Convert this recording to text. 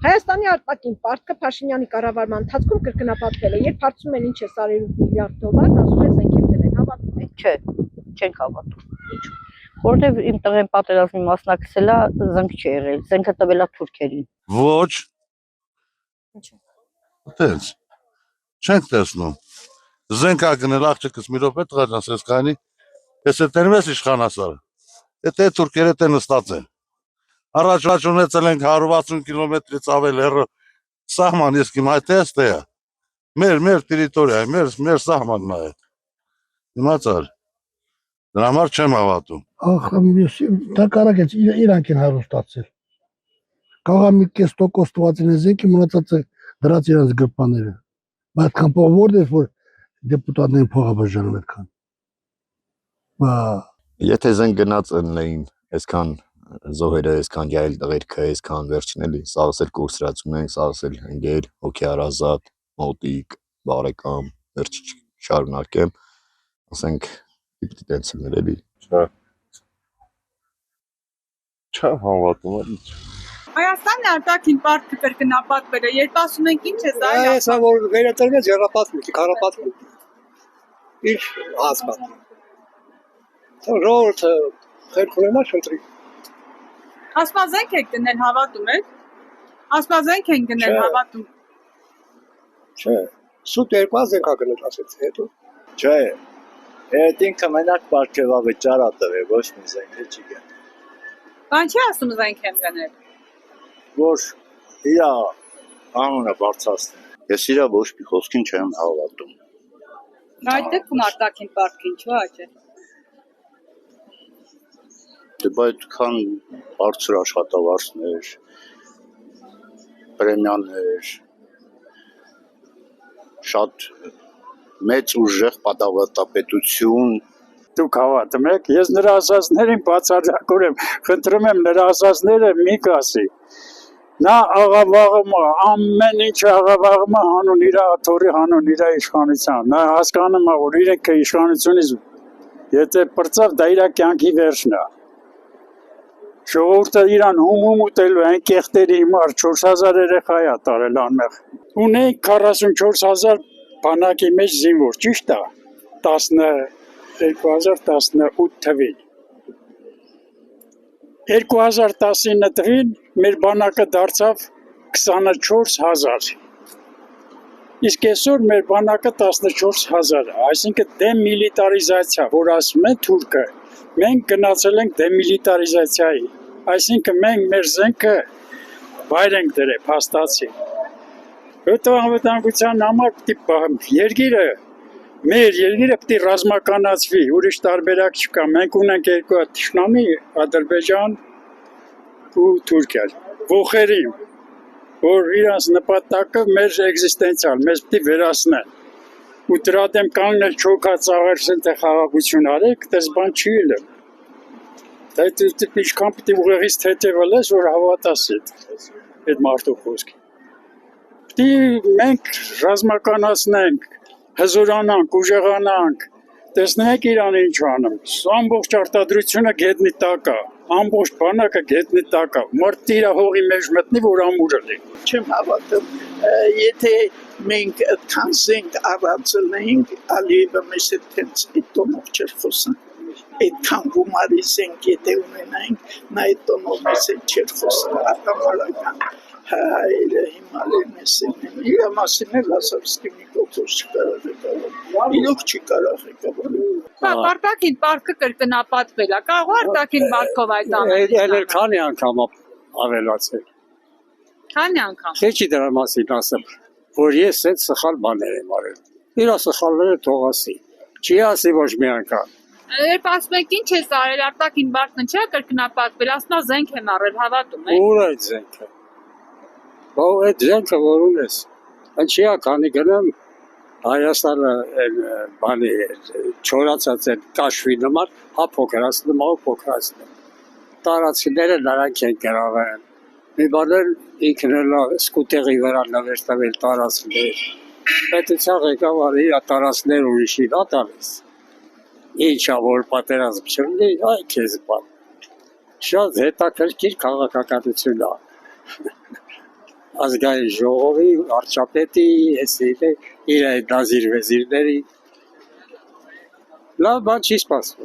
Հայաստանի արտաքին պարտքը Փաշինյանի կառավարման ընթացքում կրկնապատկվել է, երբ հարցում են ինչ է 100 միլիարդ դոլարն, ասում է զենք եմ դնել, հավատում եք։ Չէ, չենք հավատում։ Ինչու՞։ Որտեւ իմ տղեն պատերազմի մասնակցել է, զենք չի եղել, զենքը տվել է թուրքերին։ Ոչ, Ինչու՞։ այդպես։ Չենք տեսնում։ Զենք ա գնել աղջիկս մի րոպե տղաճան, ես քանի, ես դերում ես իշխանասար։ Եթե թուրքերը դե նստած են։ Առաջ ունեցել ենք 160 կիլոմետրից ավել հեռու սահման, ես կիմ այդտես թե է։ Մեր տերիտորիա, մեր սահմանն է։ Իմացար։ Դրա համար չեմ հավատում։ Ախ, դա կարագեց իրանք են հարուստացել։ Կարող է մի կես տոկոս տվածին է զենքի մնացած է դրած իրանց գրպաները։ Այդքան փող որտեղ որ դեպուտատներին փողը բաժանում այդքան։ Բա Եթե զենք գնաց ըննեին, այսքան զոհերը, այսքան ջահել տղերքը, այսքան վերջին էլի, սաղս էլ կուրսրացում ենք, սաղս էլ ընկեր, հոգեարազատ, մոտիկ, բարեկամ, վերջ շարունակեմ, ասենք պիտի տենց լիներ էլի։ Չեմ հավատում էլի։ Հայաստանի արտաքին պարտքը կրկնապատկվել է, երբ ասում ենք ինչ է սա։ Այսա որ վերատրվեց երապատմունքի, քարապատմունքի։ Ինչ ասպատ։ Ժողովուրդը խելք ունենա չընտրի։ Ասպազենք եք գնել, հավատում եք։ Ասպազենք են գնել, հավատում։ Չէ, սուտ երկու զենք ա գնել ասեց հետո։ Չէ։ Այդ ինքը մենակ պարգևավճար ա տվել, ոչ մի զենք չի գնել։ Բան չի ասում զենք եմ գնել։ Որ իրա անունը բարձրացնի։ Ես իրա ոչ մի խոսքին չեմ հավատում։ Այդ դեպքում արտաքին պարտքին չէ՞ աճե։ Դե այդքան բարձր աշխատավարձներ, պրեմիաներ, շատ մեծ ուժեղ պատավատապետություն։ Դուք հավատում եք, ես նրա ասածներին բացարձակորեն խնդրում եմ նրա ասածները մի կասի։ Նա աղավաղում է, ամեն ինչ աղավաղում է հանուն իր աթոռի, հանուն իր իշխանության։ Նա հասկանում է, որ իրենք իշխանությունից եթե պրծավ, դա իր կյանքի վերջն է։ Ժողովուրդը իրան հում ուտելու այն կեղտերի հիմար 4000 երեխա է տարել անմեղ։ Ունենք 44000 բանակի մեջ զինվոր, ճիշտ է։ 2018 թվին։ 2019 թվին մեր բանակը դարձավ 24000։ Իսկ այսօր մեր բանակը 14000 է, այսինքն դեմիլիտարիզացիա, որ ասում են թուրքը, մենք գնացել ենք դեմիլիտարիզացիայի, այսինքն մենք մեր զենքը վայր ենք դրել, փաստացի։ Հետո անվտանգության համար երկիրը, մեր երկիրը պիտի ռազմականացվի, ուրիշ տարբերակ չկա, մենք ունենք երկու հատ թշնամի, Ադրբեջան ու Թուրքիա, ոխերին, որ իրանց նպատակը մեր էգզիստենցիալ, մեզ պիտի վերացնեն, ու դրա դեմ կանգնել չոքած աղերսեն թե խաղաղություն արեք, դες բան չի ելեմ, դա ինչքան պիտի ուղեղից թեթևել ես, որ հավատաս այդ մարդու խոսքի, պիտի մենք ռազմականացնենք, հզորանանք, ուժեղանանք, տեսնենք Իրանը ինչ անում, ամբողջ արտադրությունը գետնի տակ է, ամբողջ բանակը գետնի տակ է, մարդը իր հողի մեջ մտնի, որ ամուրը լինի։ Չեմ հավատում, եթե մենք այդքան զենք առածել էինք, Ալիևը մեզ այդքանց այդ տոնով չէր խոսում, այդքան գումարի զենք եթե ունենայինք, նա այդ տոնով մեզ չէր խոսում, արտամարական հայերը հիմալեն ես են, իրա մասին էլ ասավսկի մի կողոս չկարաղ է կավոր, իրոք չի կարաղ է կավոր։ Արտաքին պարտքը կրկնապատկվել է, կարող արտաքին պարտքով այդ ամենը։ Էլ քանի անգամ ավելացել։ Քանի անգամ։ Քիչ դրա մասին ասեմ, որ ես այդ սխալ բաներ եմ արել։ Իրա սխալները թող ասի։ Չի ասի ոչ մի անգամ։ Երբ ասում եք ինչ ես արել, արտաքին պարտքն չէ կրկնապատկվել, ասնա զենք եմ առել, հավատում եք։ Ուր այդ զենքը։ Բա այդ զենքը որ ունես, ինչի՞ է քանի գնամ Հայաստանը բանի չորացած են կաշվի նման, հա փոքրացնում, հա փոքրացնում։ Տարածքները նրանք են գրավել։ Մի բան էլ ինքն էլ սկուտերի վրա նվեր տվել տարածքներ։ Պետության ղեկավարը իր տարածքներ ուրիշին ա տալիս։ Ինչա որ պատերազմ չլինի, այ քեզ բան։ Շատ հետաքրքիր քաղաքականություն է։ ազգային ժողովի, վարչապետի, իր դազիր վեզիրների լավ բան չի սպասվում։